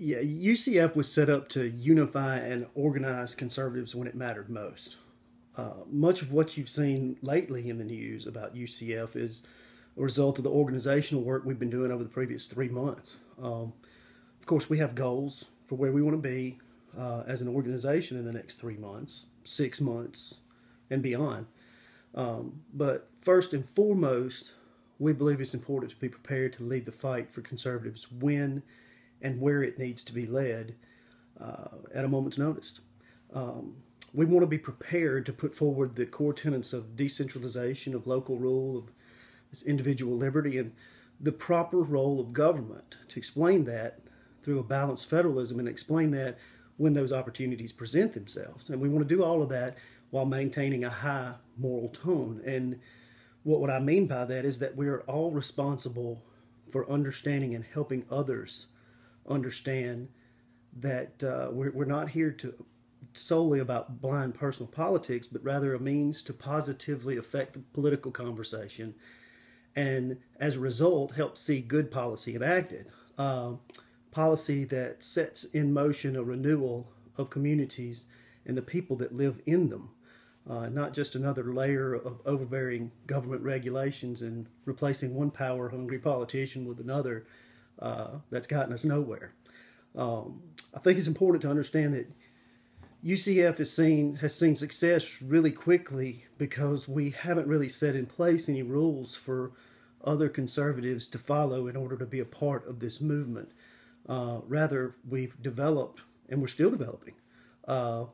Yeah, UCF was set up to unify and organize conservatives when it mattered most. Much of what you've seen lately in the news about UCF is a result of the organizational work we've been doing over the previous 3 months. Of course, we have goals for where we want to be as an organization in the next 3 months, 6 months, and beyond. But first and foremost, we believe it's important to be prepared to lead the fight for conservatives when and where it needs to be led at a moment's notice. We want to be prepared to put forward the core tenets of decentralization, of local rule, of this individual liberty, and the proper role of government, to explain that through a balanced federalism and explain that when those opportunities present themselves. And we want to do all of that while maintaining a high moral tone. And what I mean by that is that we are all responsible for understanding and helping others understand that we're not here to solely about blind personal politics, but rather a means to positively affect the political conversation and as a result help see good policy enacted. Policy that sets in motion a renewal of communities and the people that live in them. Not just another layer of overbearing government regulations and replacing one power-hungry politician with another that's gotten us nowhere. I think it's important to understand that UCF has seen success really quickly because we haven't really set in place any rules for other conservatives to follow in order to be a part of this movement. Rather, we've developed, and we're still developing, a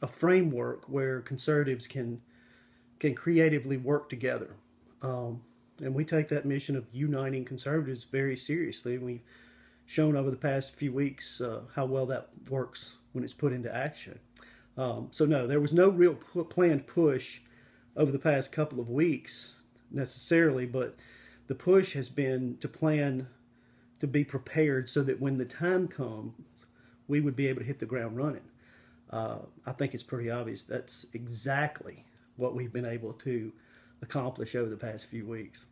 framework where conservatives can creatively work together. And we take that mission of uniting conservatives very seriously. And we've shown over the past few weeks how well that works when it's put into action. So no, there was no real planned push over the past couple of weeks necessarily, but the push has been to plan to be prepared so that when the time comes, we would be able to hit the ground running. I think it's pretty obvious that's exactly what we've been able to accomplish over the past few weeks.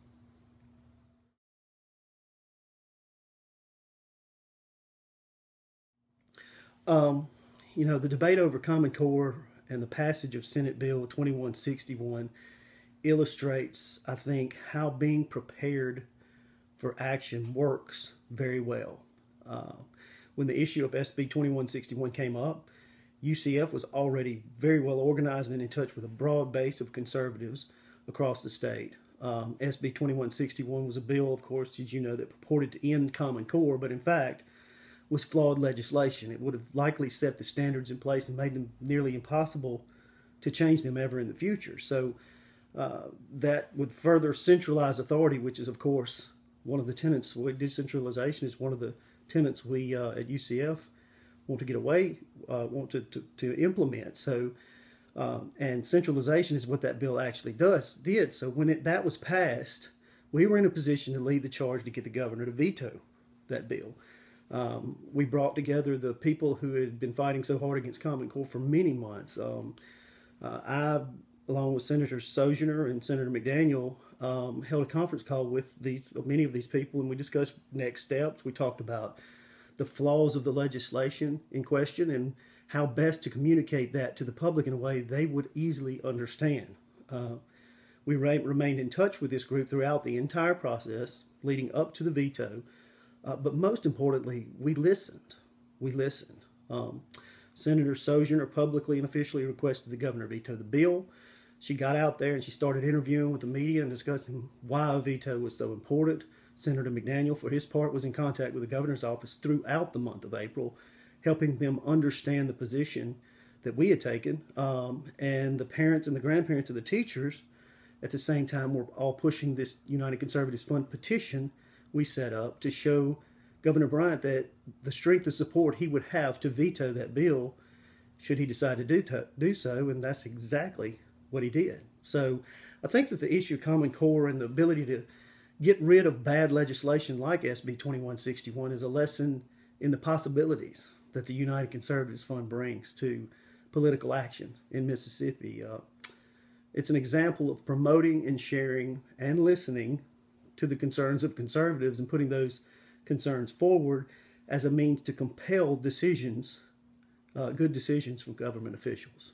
The debate over Common Core and the passage of Senate Bill 2161 illustrates, I think, how being prepared for action works very well. When the issue of SB 2161 came up, UCF was already very well organized and in touch with a broad base of conservatives across the state. SB 2161 was a bill, of course, as you know, that purported to end Common Core, but in fact was flawed legislation. It would have likely set the standards in place and made them nearly impossible to change them ever in the future. So that would further centralize authority, which is, of course, one of the tenets. Decentralization is one of the tenets we at UCF want to get away, want to implement. So, and centralization is what that bill actually did. So when that was passed, we were in a position to lead the charge to get the governor to veto that bill. We brought together the people who had been fighting so hard against Common Core for many months. I, along with Senator Sojourner and Senator McDaniel, held a conference call with many of these people, and we discussed next steps. We talked about the flaws of the legislation in question and how best to communicate that to the public in a way they would easily understand. We remained in touch with this group throughout the entire process leading up to the veto, but most importantly, we listened. Senator Sojourner publicly and officially requested the governor veto the bill. She got out there and she started interviewing with the media and discussing why a veto was so important. Senator McDaniel, for his part, was in contact with the governor's office throughout the month of April, helping them understand the position that we had taken. And the parents and the grandparents of the teachers, at the same time, were all pushing this United Conservatives Fund petition we set up to show Governor Bryant that the strength of support he would have to veto that bill should he decide to do so, and that's exactly what he did. So I think that the issue of Common Core and the ability to get rid of bad legislation like SB 2161 is a lesson in the possibilities that the United Conservatives Fund brings to political action in Mississippi. It's an example of promoting and sharing and listening to the concerns of conservatives and putting those concerns forward as a means to compel decisions, good decisions from government officials.